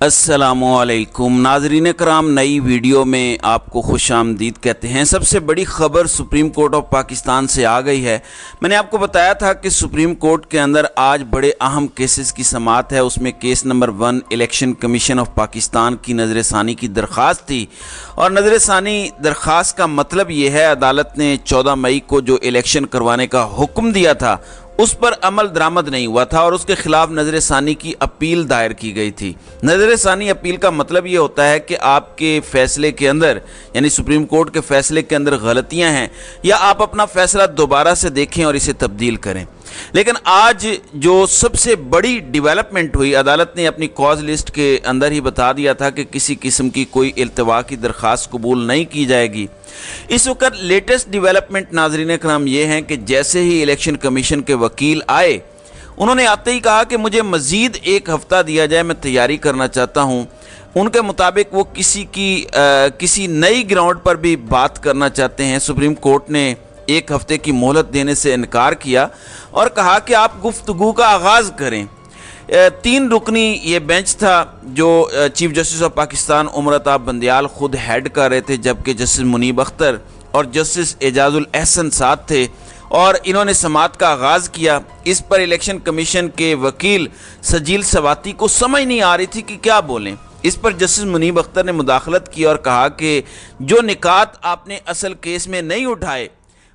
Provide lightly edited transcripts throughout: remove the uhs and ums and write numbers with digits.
अस्सलामुअलैकुम नाजरीन कराम, नई वीडियो में आपको खुश आमदीद कहते हैं। सबसे बड़ी खबर सुप्रीम कोर्ट ऑफ पाकिस्तान से आ गई है। मैंने आपको बताया था कि सुप्रीम कोर्ट के अंदर आज बड़े अहम केसेस की समाअत है। उसमें case number 1 election commission of Pakistan की नज़र षानी की दरख्वास्त थी, और नज़र षानी दरख्वास्त का मतलब ये है, अदालत ने 14 मई को जो इलेक्शन करवाने का हुक्म दिया था उस पर अमल दरामद नहीं हुआ था और उसके खिलाफ नज़र षानी की अपील दायर की गई थी। नज़र षानी अपील का मतलब ये होता है कि आपके फैसले के अंदर, यानी सुप्रीम कोर्ट के फैसले के अंदर गलतियां हैं, या आप अपना फैसला दोबारा से देखें और इसे तब्दील करें। लेकिन आज जो सबसे बड़ी डेवलपमेंट हुई, अदालत ने अपनी कॉज लिस्ट के अंदर ही बता दिया था कि किसी किस्म की कोई इल्तवा की दरख्वास्त कबूल नहीं की जाएगी। इस वक्त लेटेस्ट डेवलपमेंट नाजरीन कराम ये हैं कि जैसे ही इलेक्शन कमीशन के वकील आए, उन्होंने आते ही कहा कि मुझे मज़ीद 1 हफ़्ता दिया जाए, मैं तैयारी करना चाहता हूँ। उनके मुताबिक वो किसी नई ग्राउंड पर भी बात करना चाहते हैं। सुप्रीम कोर्ट ने 1 हफ़्ते की मोहलत देने से इनकार किया और कहा कि आप गुफ्तगू का आगाज़ करें। 3 रुकनी ये बेंच था जो चीफ जस्टिस ऑफ पाकिस्तान उमरताब बंदियाल खुद हेड कर रहे थे, जबकि जस्टिस मुनीब अख्तर और जस्टिस एजाजुल एहसन साथ थे, और इन्होंने समाअत का आगाज़ किया। इस पर इलेक्शन कमीशन के वकील सजील सवाती को समझ नहीं आ रही थी कि क्या बोलें। इस पर जस्टिस मुनीब अख्तर ने मुदाखलत की और कहा कि जो निकात आपने असल केस में नहीं उठाए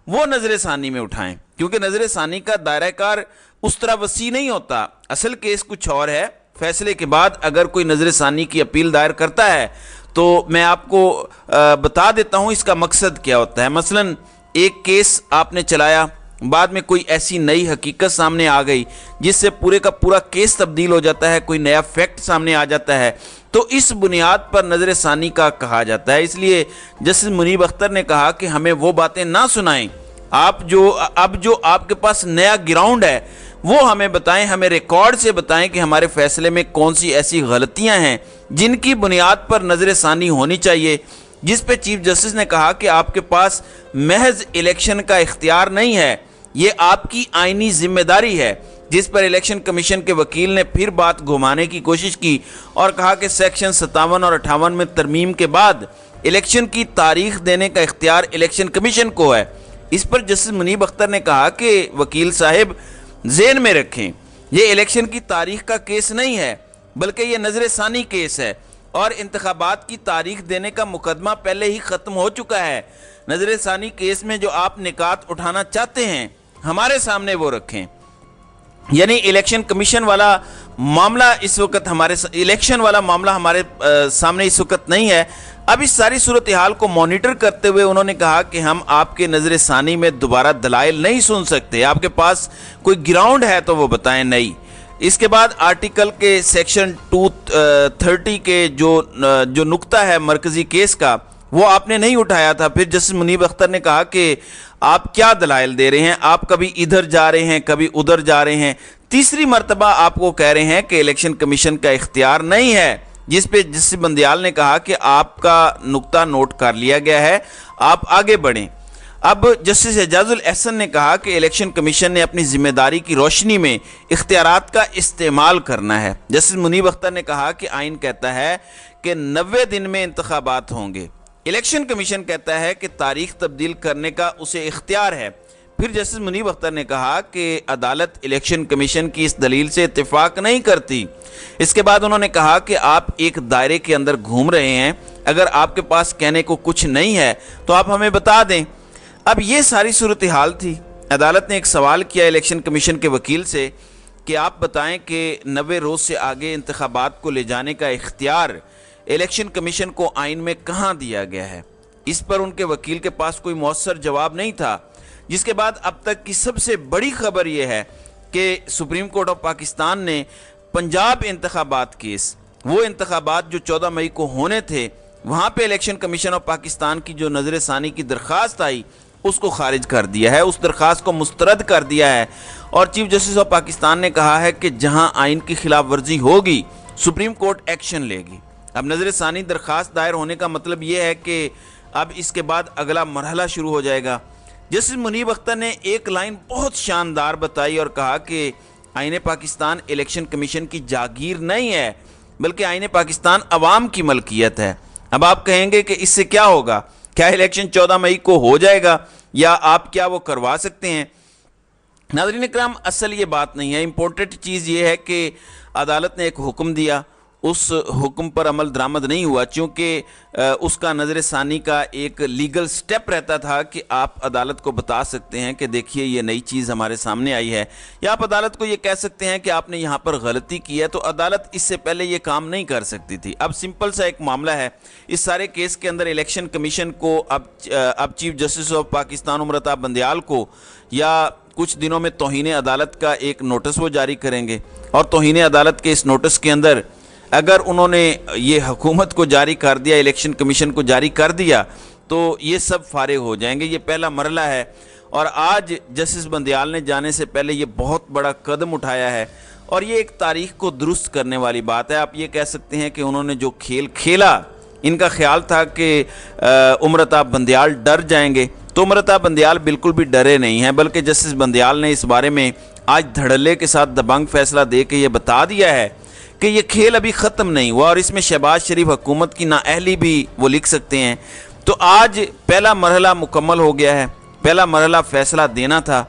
वो नज़र षानी में उठाएं, क्योंकि नज़र षानी का दायरा कार उस तरह वसी नहीं होता। असल केस कुछ और है। फैसले के बाद अगर कोई नज़र षानी की अपील दायर करता है तो मैं आपको बता देता हूँ इसका मकसद क्या होता है। मसलन एक केस आपने चलाया, बाद में कोई ऐसी नई हकीकत सामने आ गई जिससे पूरे का पूरा केस तब्दील हो जाता है, कोई नया फैक्ट सामने आ जाता है, तो इस बुनियाद पर नज़र षानी का कहा जाता है। इसलिए जस्टिस मुनीब अख्तर ने कहा कि हमें वो बातें ना सुनाएं, अब जो आपके पास नया ग्राउंड है वो हमें बताएं, हमें रिकॉर्ड से बताएं कि हमारे फैसले में कौन सी ऐसी गलतियां हैं जिनकी बुनियाद पर नज़र षानी होनी चाहिए। जिस पे चीफ जस्टिस ने कहा कि आपके पास महज इलेक्शन का इख्तियार नहीं है, ये आपकी आईनी जिम्मेदारी है। जिस पर इलेक्शन कमीशन के वकील ने फिर बात घुमाने की कोशिश की और कहा कि सेक्शन 57 और 58 में तरमीम के बाद इलेक्शन की तारीख देने का इख्तियार इलेक्शन कमीशन को है। इस पर जस्टिस मुनीब अख्तर ने कहा कि वकील साहब ज़हन में रखें, ये इलेक्शन की तारीख का केस नहीं है, बल्कि ये नज़र षानी केस है और इंतखाबात की तारीख देने का मुकदमा पहले ही ख़त्म हो चुका है। नज़र षानी केस में जो आप निकात उठाना चाहते हैं हमारे सामने वो रखें। यानी इलेक्शन कमीशन वाला मामला इस वक्त हमारे सामने इस वक्त नहीं है। अब इस सारी सूरत हाल को मॉनिटर करते हुए उन्होंने कहा कि हम आपके नज़र षानी में दोबारा दलाइल नहीं सुन सकते, आपके पास कोई ग्राउंड है तो वो बताएं। नहीं, इसके बाद आर्टिकल के सेक्शन 230 के जो नुक्ता है मरकजी केस का, वो आपने नहीं उठाया था। फिर जस्टिस मुनीब अख्तर ने कहा कि आप क्या दलाइल दे रहे हैं, आप कभी इधर जा रहे हैं कभी उधर जा रहे हैं, तीसरी मरतबा आपको कह रहे हैं कि इलेक्शन कमीशन का इख्तियार नहीं है। जिस पे जस्टिस बंदियाल ने कहा कि आपका नुक्ता नोट कर लिया गया है, आप आगे बढ़ें। अब जस्टिस एजाजुल एहसन ने कहा कि इलेक्शन कमीशन ने अपनी जिम्मेदारी की रोशनी में इख्तियारात का इस्तेमाल करना है। जस्टिस मुनीब अख्तर ने कहा कि आइन कहता है कि 90 दिन में इंतखाबात होंगे, इलेक्शन कमीशन कहता है कि तारीख तब्दील करने का उसे इख्तियार है। फिर जस्टिस मुनीब अख्तर ने कहा कि अदालत इलेक्शन कमीशन की इस दलील से इत्तेफाक नहीं करती। इसके बाद उन्होंने कहा कि आप एक दायरे के अंदर घूम रहे हैं, अगर आपके पास कहने को कुछ नहीं है तो आप हमें बता दें। अब ये सारी सूरत हाल थी। अदालत ने एक सवाल किया इलेक्शन कमीशन के वकील से कि आप बताएं कि 90 रोज़ से आगे इंतखाबात को ले जाने का इख्तियार इलेक्शन कमीशन को आइन में कहाँ दिया गया है। इस पर उनके वकील के पास कोई मौसर जवाब नहीं था। जिसके बाद अब तक की सबसे बड़ी खबर यह है कि सुप्रीम कोर्ट ऑफ पाकिस्तान ने पंजाब इंतखाबात केस, वो इंतखाबात जो 14 मई को होने थे, वहाँ पे इलेक्शन कमीशन ऑफ पाकिस्तान की जो नज़र षानी की दरख्वास्त आई उसको खारिज कर दिया है, उस दरख्वास्त को मुस्तरद कर दिया है। और चीफ जस्टिस ऑफ पाकिस्तान ने कहा है कि जहाँ आइन की खिलाफ वर्जी होगी सुप्रीम कोर्ट एक्शन लेगी। अब नज़र षानी दरख्वास्त दायर होने का मतलब ये है कि अब इसके बाद अगला मरहला शुरू हो जाएगा। जस्टिस मुनीब अख्तर ने एक लाइन बहुत शानदार बताई और कहा कि आईने पाकिस्तान इलेक्शन कमीशन की जागीर नहीं है, बल्कि आईन पाकिस्तान अवाम की मलकियत है। अब आप कहेंगे कि इससे क्या होगा, क्या इलेक्शन 14 मई को हो जाएगा या आप क्या वो करवा सकते हैं? नाज़रीन इकराम, असल ये बात नहीं है। इम्पोर्टेंट चीज़ ये है कि अदालत ने एक हुक्म दिया, उस हुक्म पर अमल दरामद नहीं हुआ, चूँकि उसका नज़र सानी का एक लीगल स्टेप रहता था कि आप अदालत को बता सकते हैं कि देखिए ये नई चीज़ हमारे सामने आई है, या आप अदालत को ये कह सकते हैं कि आपने यहाँ पर गलती की है। तो अदालत इससे पहले ये काम नहीं कर सकती थी। अब सिंपल सा एक मामला है, इस सारे केस के अंदर इलेक्शन कमीशन को अब chief justice of Pakistan Umar Bandial को या कुछ दिनों में तौहीन अदालत का एक नोटिस वो जारी करेंगे, और तौहीन अदालत के इस नोटिस के अंदर अगर उन्होंने ये हुकूमत को जारी कर दिया, इलेक्शन कमीशन को जारी कर दिया, तो ये सब फारिग हो जाएंगे। ये पहला मरला है, और आज जस्टिस बंदयाल ने जाने से पहले ये बहुत बड़ा कदम उठाया है, और ये एक तारीख को दुरुस्त करने वाली बात है। आप ये कह सकते हैं कि उन्होंने जो खेल खेला, इनका ख्याल था कि उमर बंदयाल डर जाएंगे, तो उमर बंदयाल बिल्कुल भी डरे नहीं हैं, बल्कि जस्टिस बंदयाल ने इस बारे में आज धड़ल्ले के साथ दबंग फैसला दे के ये बता दिया है कि ये खेल अभी ख़त्म नहीं हुआ, और इसमें शहबाज शरीफ हुकूमत की नाअहली भी वो लिख सकते हैं। तो आज पहला मरहला मुकम्मल हो गया है, पहला मरहला फैसला देना था।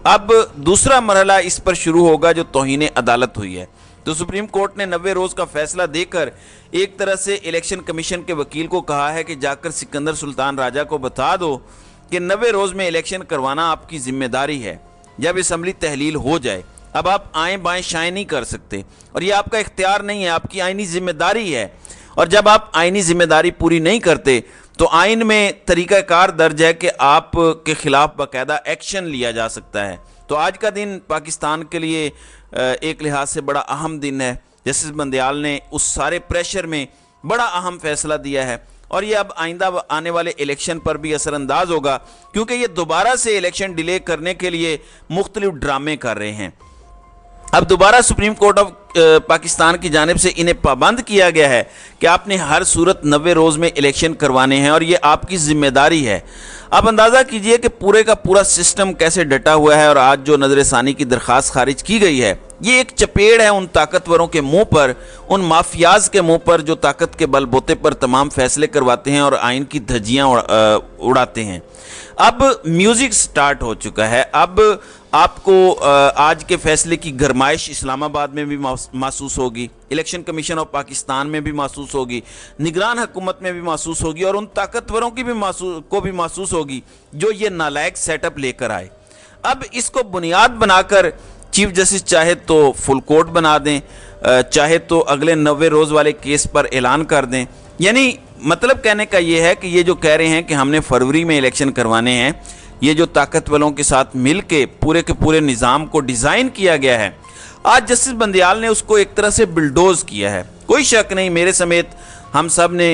अब दूसरा मरहला इस पर शुरू होगा जो तौहीन अदालत हुई है। तो सुप्रीम कोर्ट ने 90 रोज़ का फैसला देकर एक तरह से इलेक्शन कमीशन के वकील को कहा है कि जाकर सिकंदर सुल्तान राजा को बता दो कि 90 रोज़ में इलेक्शन करवाना आपकी जिम्मेदारी है। जब असम्बली तहलील हो जाए, अब आप आएँ बाएँ शाएँ नहीं कर सकते, और ये आपका इख्तियार नहीं है, आपकी आइनी जिम्मेदारी है। और जब आप आइनी जिम्मेदारी पूरी नहीं करते तो आइन में तरीक़ाकार दर्ज है कि आप के ख़िलाफ़ बाकायदा एक्शन लिया जा सकता है। तो आज का दिन पाकिस्तान के लिए एक लिहाज से बड़ा अहम दिन है। जस्टिस बंदयाल ने उस सारे प्रेशर में बड़ा अहम फैसला दिया है, और ये अब आइंदा आने वाले इलेक्शन पर भी असरअंदाज होगा, क्योंकि ये दोबारा से इलेक्शन डिले करने के लिए मुख्तलिफ ड्रामे कर रहे हैं। अब दोबारा सुप्रीम कोर्ट ऑफ पाकिस्तान की जानिब से इन्हें पाबंद किया गया है कि आपने हर सूरत 90 रोज़ में इलेक्शन करवाने हैं, और ये आपकी जिम्मेदारी है। अब अंदाज़ा कीजिए कि पूरे का पूरा सिस्टम कैसे डटा हुआ है, और आज जो नज़र सानी की दरख्वास्त खारिज की गई है, ये एक चपेड़ है उन ताकतवरों के मुंह पर, उन माफियाज के मुंह पर जो ताकत के बलबूते पर तमाम फैसले करवाते हैं और आइन की धज्जियाँ उड़ाते हैं। अब म्यूज़िक स्टार्ट हो चुका है। अब आपको आज के फैसले की गरमाइश इस्लामाबाद में भी महसूस होगी, इलेक्शन कमीशन ऑफ पाकिस्तान में भी महसूस होगी, निगरान हुकूमत में भी महसूस होगी, और उन ताकतवरों की भी महसूस होगी जो ये नालायक सेटअप लेकर आए। अब इसको बुनियाद बनाकर चीफ जस्टिस चाहे तो फुल कोर्ट बना दें, चाहे तो अगले 90 रोज़ वाले केस पर ऐलान कर दें। यानी मतलब कहने का ये है कि ये जो कह रहे हैं कि हमने फरवरी में इलेक्शन करवाने हैं, ये जो ताकतवरों के साथ मिल के पूरे निज़ाम को डिज़ाइन किया गया है, आज जस्टिस बंदयाल ने उसको एक तरह से बिल्डोज किया है। कोई शक नहीं, मेरे समेत हम सब ने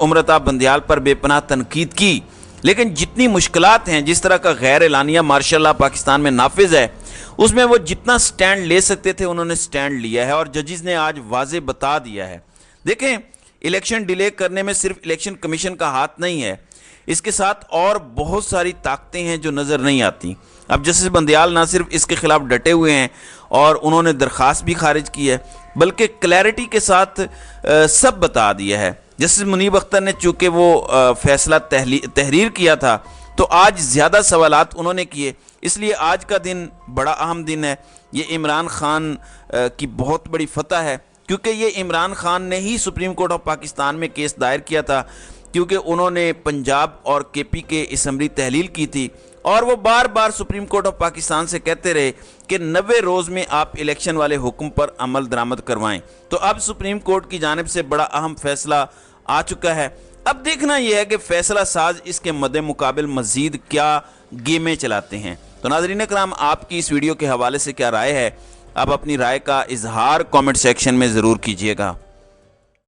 उमर बंदयाल पर बेपनाह तनकीद की, लेकिन जितनी मुश्किलात हैं, जिस तरह का गैर एलानिया मार्शल लॉ पाकिस्तान में नाफिज है, उसमें वो जितना स्टैंड ले सकते थे उन्होंने स्टैंड लिया है, और जजेस ने आज वाजे बता दिया है। देखें, इलेक्शन डिले करने में सिर्फ इलेक्शन कमीशन का हाथ नहीं है, इसके साथ और बहुत सारी ताकतें हैं जो नज़र नहीं आती। अब जस्टिस बंदयाल ना सिर्फ इसके खिलाफ डटे हुए हैं और उन्होंने दरख्वास्त भी खारिज की है, बल्कि क्लैरिटी के साथ सब बता दिया है। जस्टिस मुनीब अख्तर ने चूँकि वो फैसला तहरीर किया था, तो आज ज़्यादा सवालात उन्होंने किए, इसलिए आज का दिन बड़ा अहम दिन है। ये इमरान खान की बहुत बड़ी फतह है, क्योंकि ये इमरान खान ने ही सुप्रीम कोर्ट ऑफ पाकिस्तान में केस दायर किया था, क्योंकि उन्होंने पंजाब और केपी के असम्बली तहलील की थी, और वो बार बार सुप्रीम कोर्ट ऑफ पाकिस्तान से कहते रहे कि 90 रोज़ में आप इलेक्शन वाले हुक्म पर अमल दरामद करवाएं। तो अब सुप्रीम कोर्ट की जानिब से बड़ा अहम फैसला आ चुका है। अब देखना यह है कि फैसला साज इसके मद्दे मुकाबिल मज़ीद क्या गेमें चलाते हैं। तो नाज़रीन इकराम, आपकी इस वीडियो के हवाले से क्या राय है? आप अपनी राय का इजहार कमेंट सेक्शन में ज़रूर कीजिएगा।